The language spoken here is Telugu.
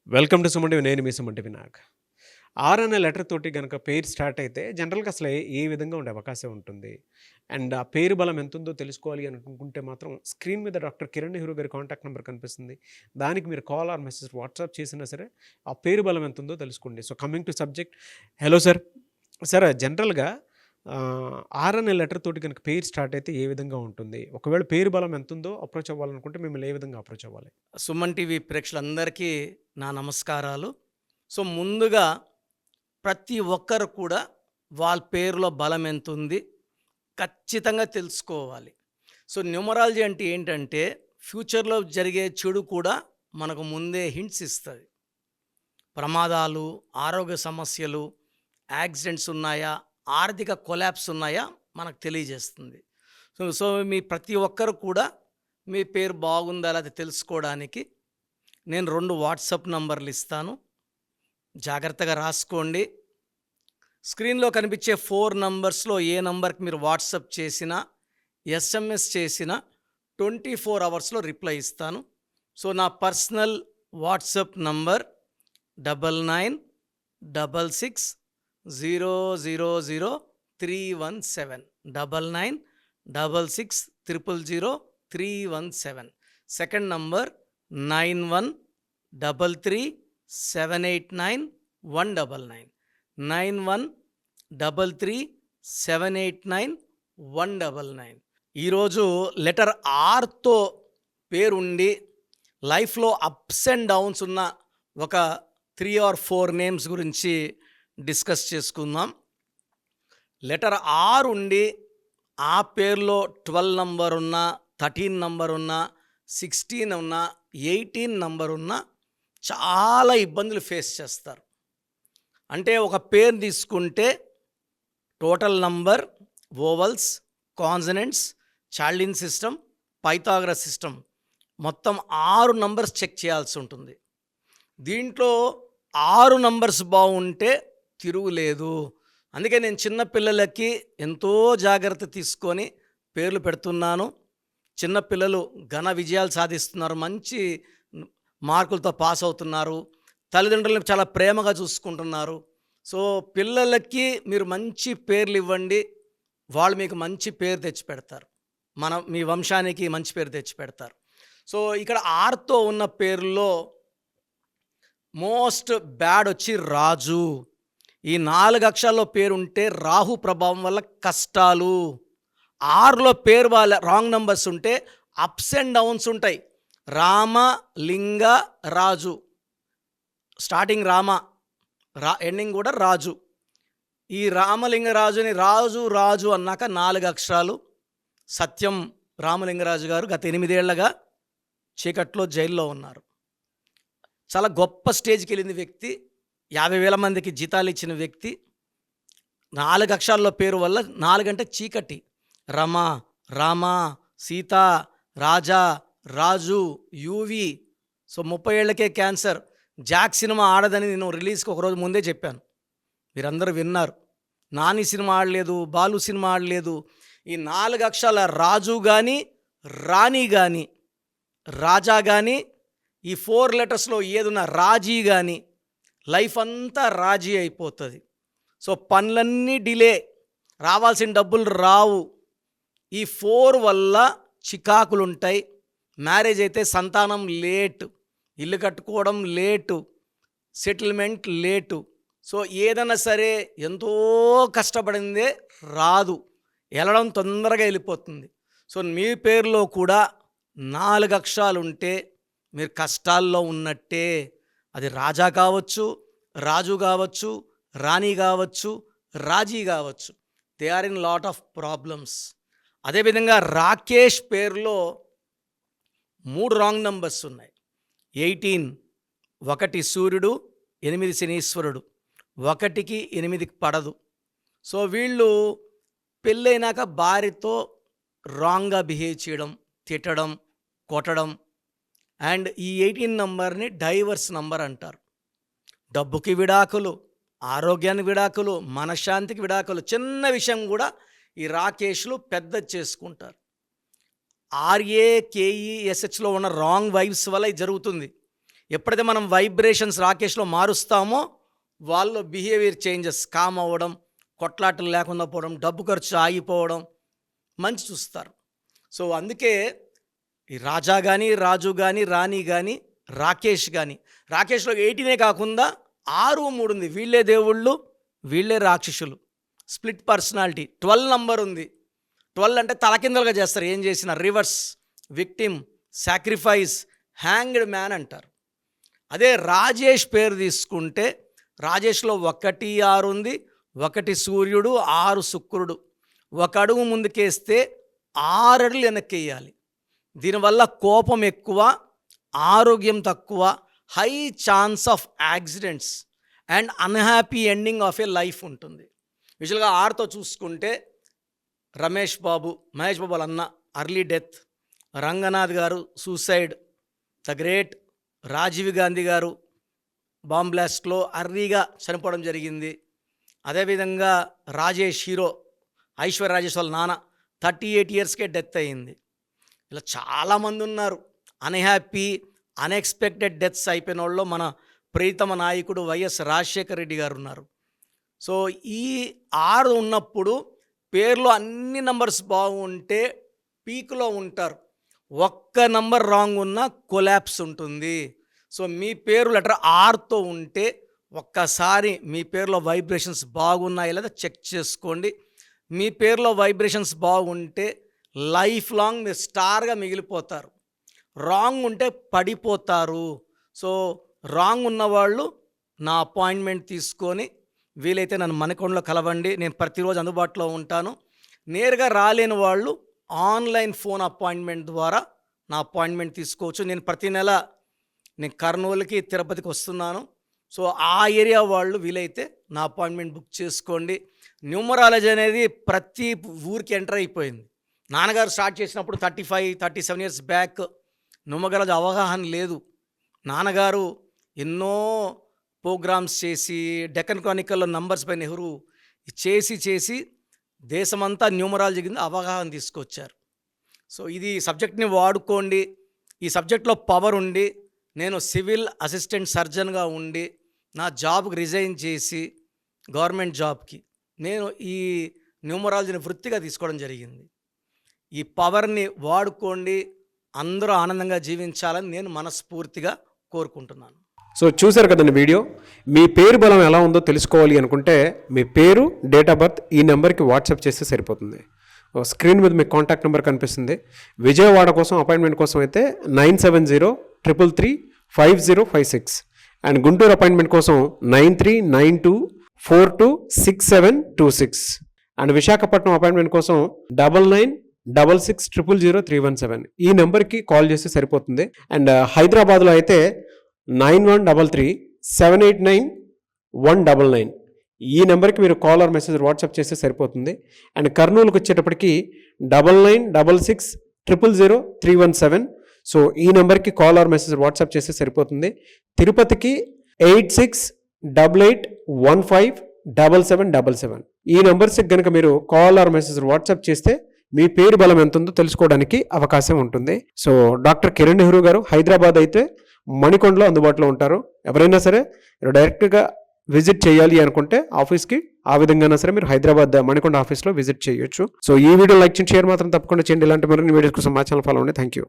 Welcome to SumanTV. నేను మీ సుమంటి వినాయక్. ఆర్ అనే లెటర్ తోటి గనక పేరు స్టార్ట్ అయితే జనరల్‌గా అసలు ఏ విధంగా ఉండే అవకాశం ఉంటుంది? అండ్ ఆ పేరు బలం ఎంతుందో తెలుసుకోవాలి అని అనుకుంటే మాత్రం స్క్రీన్ మీద డాక్టర్ కిరణ్ నెహ్రూ గారి కాంటాక్ట్ నంబర్ కనిపిస్తుంది. దానికి మీరు కాల్ ఆర్ మెసేజ్ వాట్సాప్ చేసినా సరే ఆ పేరు బలం ఎంతుందో తెలుసుకోండి. So, coming to subject. Hello sir. Sir జనరల్‌గా ఆర్ అనే లెటర్ తోటి గనక పేరు స్టార్ట్ అయితే ఏ విధంగా ఉంటుంది? ఒకవేళ పేరు బలం ఎంతుందో అప్రోచ్ అవ్వాలనుకుంటే మిమ్మల్ని ఏ విధంగా అప్రోచ్ అవ్వాలి? సుమన్ టీవీ ప్రేక్షకులందరికీ నా నమస్కారాలు. సో, ముందుగా ప్రతి ఒక్కరు కూడా వాళ్ళ పేరులో బలం ఎంతుంది ఖచ్చితంగా తెలుసుకోవాలి. సో, న్యూమరాలజీ అంటే ఏంటంటే ఫ్యూచర్‌లో జరిగే చెడు కూడా మనకు ముందే హింట్స్ ఇస్తది. ప్రమాదాలు, ఆరోగ్య సమస్యలు, యాక్సిడెంట్స్ ఉన్నాయా, ఆర్థిక కొలాప్స్ ఉన్నాయా మనకు తెలియజేస్తుంది. సో సో మీ ప్రతి ఒక్కరు కూడా మీ పేరు బాగుందా లేదా తెలుసుకోవడానికి నేను 2 వాట్సాప్ నంబర్లు ఇస్తాను. జాగ్రత్తగా రాసుకోండి. స్క్రీన్‌లో కనిపించే 4 నంబర్స్‌లో ఏ నంబర్‌కి మీరు వాట్సాప్ చేసినా, ఎస్ఎంఎస్ చేసినా 24 అవర్స్‌లో రిప్లై ఇస్తాను. సో, నా personal WhatsApp number 9966000317 9966000317. Second number 9133789199 9133789199. ఈరోజు లెటర్ ఆర్‌తో పేరుండి లైఫ్‌లో అప్స్ అండ్ డౌన్స్ ఉన్న ఒక 3 ఆర్ 4 నేమ్స్ గురించి డిస్కస్ చేసుకుందాం. లెటర్ ఆర్ ఉండి ఆ పేరులో 12 నంబర్ ఉన్నా, 13 నంబర్ ఉన్నా, 16 ఉన్నా, 18 నంబర్ ఉన్నా చాలా ఇబ్బందులు ఫేస్ చేస్తారు. అంటే ఒక పేరు తీసుకుంటే total number, vowels, consonants, Chaldean system, Pythagoras system మొత్తం 6 నంబర్స్ చెక్ చేయాల్సి ఉంటుంది. దీంట్లో 6 నంబర్స్ బాగుంటే తిరుగులేదు. అందుకే నేను చిన్న పిల్లలకి ఎంతో జాగ్రత్త తీసుకొని పేర్లు పెడుతున్నాను. చిన్న పిల్లలు ఘన విజయాలు సాధిస్తున్నారు, మంచి మార్కులతో పాస్ అవుతున్నారు, తల్లిదండ్రులను చాలా ప్రేమగా చూసుకుంటున్నారు. సో, పిల్లలకి మీరు మంచి పేర్లు ఇవ్వండి, వాళ్ళు మీకు మంచి పేరు తెచ్చిపెడతారు. మీ వంశానికి మంచి పేరు తెచ్చిపెడతారు. సో, ఇక్కడ ఆర్‌తో ఉన్న పేర్లలో మోస్ట్ బ్యాడ్ వచ్చి రాజు. ఈ 4 అక్షరాల్లో పేరుంటే రాహు ప్రభావం వల్ల కష్టాలు. 6లో పేరు రాంగ్ నంబర్స్ ఉంటే అప్స్ అండ్ డౌన్స్ ఉంటాయి. రామ, లింగ, రాజు. స్టార్టింగ్ రామ, ఎండింగ్ కూడా రాజు. ఈ రామలింగరాజుని రాజు అన్నాక 4 అక్షరాలు. సత్యం రామలింగరాజు గారు గత 8 ఏళ్లగా చీకట్లో జైల్లో ఉన్నారు. చాలా గొప్ప స్టేజ్కి వెళ్ళిన వ్యక్తి, 50,000 మందికి జీతాలు ఇచ్చిన వ్యక్తి. 4 అక్షరాల్లో పేరు వల్ల 4 అంటే చీకటి. రమ, రామ, సీత, రాజా, రాజు, యూవి. సో, 30 ఏళ్లకే క్యాన్సర్. జాక్ సినిమా ఆడదని నేను రిలీజ్కి ఒకరోజు ముందే చెప్పాను, మీరందరూ విన్నారు. నాని సినిమా ఆడలేదు, బాలు సినిమా ఆడలేదు. ఈ 4 అక్షరాల రాజు కానీ, రాణి కానీ, రాజా కానీ, ఈ 4 లెటర్స్లో ఏదున్నా రాజీ కానీ లైఫ్ అంతా రాజీ అయిపోతుంది. సో, పనులన్నీ డిలే, రావాల్సిన డబ్బులు రావు. ఈ 4 వల్ల చికాకులు ఉంటాయి. మ్యారేజ్ అయితే సంతానం లేటు, ఇల్లు కట్టుకోవడం లేటు, సెటిల్మెంట్ లేటు. సో, ఏదైనా సరే ఎంతో కష్టపడిందే రాదు, వెళ్ళడం తొందరగా వెళ్ళిపోతుంది. సో, మీ పేరులో కూడా 4 అక్షరాలు ఉంటే మీరు కష్టాల్లో ఉన్నట్టే. అది రాజా కావచ్చు, రాజు కావచ్చు, రాణి కావచ్చు, రాజీ కావచ్చు. They are in lot of problems. అదేవిధంగా రాకేష్ పేరులో 3 రాంగ్ నంబర్స్ ఉన్నాయి. 18, 1 సూర్యుడు, 8 శనీశ్వరుడు. 1కి 8కి పడదు. సో, వీళ్ళు పెళ్ళైనాక భార్యతో రాంగ్గా బిహేవ్ చేయడం, తిట్టడం, కొట్టడం. అండ్ ఈ 18 నంబర్ని డైవర్స్ నంబర్ అంటారు. డబ్బుకి విడాకులు, ఆరోగ్యానికి విడాకులు, మనశ్శాంతికి విడాకులు. చిన్న విషయం కూడా ఈ రాకేష్లు పెద్ద చేసుకుంటారు. RAKESHలో ఉన్న రాంగ్ వైబ్స్ వల్ల ఇది జరుగుతుంది. ఎప్పుడైతే మనం వైబ్రేషన్స్ రాకేష్లో మారుస్తామో వాళ్ళలో బిహేవియర్ చేంజెస్, కామ్ అవ్వడం, కొట్లాటలు లేకుండా పోవడం, డబ్బు ఖర్చు ఆగిపోవడం మంచి చూస్తారు. సో అందుకే ఈ రాజా కానీ, రాజు కానీ, రాణి కానీ, రాకేష్ కానీ, రాకేష్లో 18 కాకుండా 6, 3 ఉంది. వీళ్ళే దేవుళ్ళు, వీళ్ళే రాక్షసులు. Split personality. 12 నంబర్ ఉంది. 12 అంటే తలకిందలుగా చేస్తారు ఏం చేసినా. Reverse, victim, sacrifice, hanged man అంటారు. అదే రాజేష్ పేరు తీసుకుంటే రాజేష్లో 1, 6 ఉంది. 1 సూర్యుడు, 6 శుక్రుడు. 1 అడుగు ముందుకేస్తే 6 అడుగులు వెనక్కి వేయాలి. దీనివల్ల కోపం ఎక్కువ, ఆరోగ్యం తక్కువ, high chance of accidents and unhappy ending of A life ఉంటుంది. యూజువల్గా 6తో చూసుకుంటే రమేష్ బాబు, మహేష్ బాబు వాళ్ళ అన్న అర్లీ డెత్, రంగనాథ్ గారు suicide, the great Rajiv Gandhi గారు బాంబ్ బ్లాస్ట్లో అర్లీగా చనిపోవడం జరిగింది. అదేవిధంగా రాజేష్ హీరో ఐశ్వర్య రాజేష్ వాళ్ళ నాన్న 38 ఇయర్స్కే డెత్ అయ్యింది. ఇలా చాలామంది ఉన్నారు. అన్హ్యాపీ, అన్ఎక్స్పెక్టెడ్ డెత్స్ అయిపోయిన వాళ్ళు మన ప్రీతమ నాయకుడు వైఎస్ రాజశేఖర రెడ్డి గారు ఉన్నారు. సో ఈ 6 ఉన్నప్పుడు పేర్లో అన్ని నంబర్స్ బాగుంటే పీక్లో ఉంటారు. 1 నంబర్ రాంగ్ ఉన్న కొలాప్స్ ఉంటుంది. సో మీ పేరు లెటర్ 6తో ఉంటే ఒక్కసారి మీ పేరులో వైబ్రేషన్స్ బాగున్నాయి లేదా చెక్ చేసుకోండి. మీ పేరులో వైబ్రేషన్స్ బాగుంటే లైఫ్ లాంగ్ మీరు స్టార్గా మిగిలిపోతారు. రాంగ్ ఉంటే పడిపోతారు. సో రాంగ్ ఉన్నవాళ్ళు నా అపాయింట్మెంట్ తీసుకొని వీలైతే నన్ను మణికొండలో కలవండి. నేను ప్రతిరోజు అందుబాటులో ఉంటాను. నేరుగా రాలేని వాళ్ళు ఆన్లైన్ ఫోన్ అపాయింట్మెంట్ ద్వారా నా అపాయింట్మెంట్ తీసుకోవచ్చు. నేను ప్రతి నెల నేను కర్నూలుకి, తిరుపతికి వస్తున్నాను. సో ఆ ఏరియా వాళ్ళు వీలైతే నా అపాయింట్మెంట్ బుక్ చేసుకోండి. న్యూమరాలజీ అనేది ప్రతి ఊరికి ఎంటర్ అయిపోయింది. నాన్నగారు స్టార్ట్ చేసినప్పుడు 35-37 ఇయర్స్ బ్యాక్ న్యూమరాలజీ అవగాహన లేదు. నాన్నగారు ఎన్నో ప్రోగ్రామ్స్ చేసి డెక్కన్ క్రానికల్లో నంబర్స్ పై నెహ్రూ చేసి దేశమంతా న్యూమరాలజీ కింద అవగాహన తీసుకొచ్చారు. సో ఇది సబ్జెక్ట్ని వాడుకోండి. ఈ సబ్జెక్ట్లో పవర్ ఉండి నేను సివిల్ అసిస్టెంట్ సర్జన్గా ఉండి నా జాబ్కి రిజైన్ చేసి గవర్నమెంట్ జాబ్కి నేను ఈ న్యూమరాలజీని వృత్తిగా తీసుకోవడం జరిగింది. ఈ పవర్ని వాడుకోండి. అందరూ ఆనందంగా జీవించాలని నేను మనస్ఫూర్తిగా కోరుకుంటున్నాను. సో చూశారు కదండి వీడియో. మీ పేరు బలం ఎలా ఉందో తెలుసుకోవాలి అనుకుంటే మీ పేరు, డేట్ ఆఫ్ బర్త్ ఈ నెంబర్కి వాట్సాప్ చేస్తే సరిపోతుంది. స్క్రీన్ మీద మీకు కాంటాక్ట్ నెంబర్ కనిపిస్తుంది. విజయవాడ కోసం అపాయింట్మెంట్ కోసం అయితే 9703335056 అండ్ గుంటూరు అపాయింట్మెంట్ కోసం 9392426726 అండ్ విశాఖపట్నం అపాయింట్మెంట్ కోసం 9966600317 ఈ నెంబర్కి కాల్ చేస్తే సరిపోతుంది. అండ్ హైదరాబాద్లో అయితే 9133789199 ఈ నెంబర్కి మీరు కాల్ ఆర్ మెసేజ్ వాట్సాప్ చేస్తే సరిపోతుంది. అండ్ కర్నూలుకి వచ్చేటప్పటికి 9966000317 సో ఈ నెంబర్కి కాల్ ఆర్ మెసేజ్ వాట్సాప్ చేస్తే సరిపోతుంది. తిరుపతికి 8688157777 ఈ నెంబర్స్కి కనుక మీరు కాల్ ఆర్ మెసేజ్ వాట్సాప్ చేస్తే మీ పేరు బలం ఎంత ఉందో తెలుసుకోవడానికి అవకాశం ఉంటుంది. సో డాక్టర్ కిరణ్ నెహ్రూ గారు హైదరాబాద్ అయితే మణికొండలో అందుబాటులో ఉంటారు. ఎవరైనా సరే మీరు డైరెక్ట్గా విజిట్ చేయాలి అనుకుంటే ఆఫీస్కి ఆ విధంగా సరే మీరు హైదరాబాద్ మణికొండ ఆఫీస్లో విజిట్ చేయొచ్చు. సో ఈ వీడియో లైక్ చేయండి, షేర్ మాత్రం తప్పకుండా చేయండి. ఇలాంటి మరిన్ని వీడియోస్ కోసం మా ఛానల్ ఫాలో అవ్వండి. Thank you.